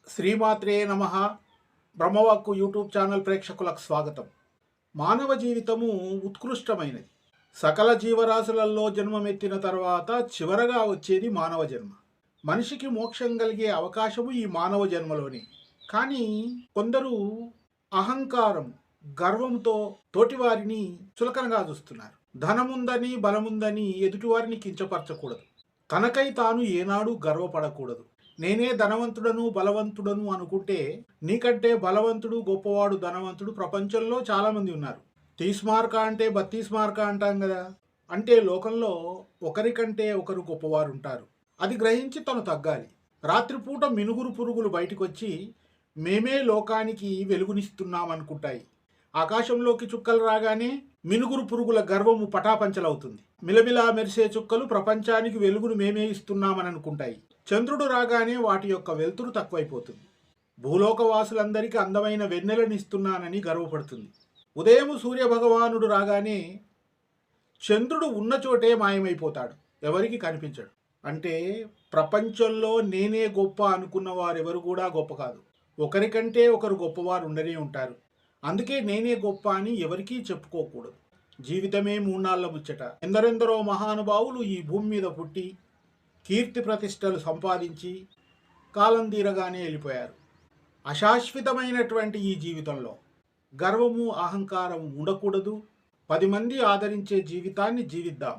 శ్రీమాత్రే నమః. బ్రహ్మవాక్కు YouTube channel ప్రేక్షకులకు స్వాగతం. మానవ జీవితము ఉత్కృష్టమైనది. సకల జీవరాశులలో జన్మమెత్తిన తర్వాత చివరగా వచ్చేది మానవ జన్మ. మనిషికి మోక్షం కలిగే అవకాశము ఈ మానవ జన్మలోనే. కానీ కొందరు అహంకారం, గర్వంతో తోటివారిని చులకనగా చూస్తున్నారు. ధనముందని, బలముందని ఎదుటివారిని కించపరచకూడదు. తనకై తాను ఏనాడు గర్వపడకూడదు. నేనే ధనవంతుడను, బలవంతుడను అనుకుంటే నీకంటే బలవంతుడు, గొప్పవాడు, ధనవంతుడు ప్రపంచంలో చాలామంది ఉన్నారు. తీస్మార్క అంటే బత్తీస్మార్క అంటాం కదా. అంటే లోకంలో ఒకరికంటే ఒకరు గొప్పవారు ఉంటారు. అది గ్రహించి తను తగ్గాలి. రాత్రిపూట మినుగురు పురుగులు బయటకొచ్చి మేమే లోకానికి వెలుగునిస్తున్నామనుకుంటాయి. ఆకాశంలోకి చుక్కలు రాగానే మినుగురు పురుగుల గర్వము పటాపంచలవుతుంది. మిలమిలా మెరిసే చుక్కలు ప్రపంచానికి వెలుగును మేమే ఇస్తున్నామని అనుకుంటాయి. చంద్రుడు రాగానే వాటి యొక్క వెలుతురు తక్కువైపోతుంది. భూలోకవాసులందరికీ అందమైన వెన్నెలనిస్తున్నానని గర్వపడుతుంది. ఉదయం సూర్యభగవానుడు రాగానే చంద్రుడు ఉన్న చోటే మాయమైపోతాడు, ఎవరికి కనిపించడు. అంటే ప్రపంచంలో నేనే గొప్ప అనుకున్న వారెవరు కూడా గొప్ప కాదు. ఒకరికంటే ఒకరు గొప్పవారు ఉండనే ఉంటారు. అందుకే నేనే గొప్ప అని ఎవరికీ చెప్పుకోకూడదు. జీవితమే మూన్నాళ్ల ముచ్చట. ఎందరెందరో మహానుభావులు ఈ భూమి మీద పుట్టి కీర్తి ప్రతిష్టలు సంపాదించి కాలం తీరగానే వెళ్ళిపోయారు. అశాశ్వతమైనటువంటి ఈ జీవితంలో గర్వము, అహంకారం ఉండకూడదు. 10 మంది ఆదరించే జీవితాన్ని జీవిద్దాం.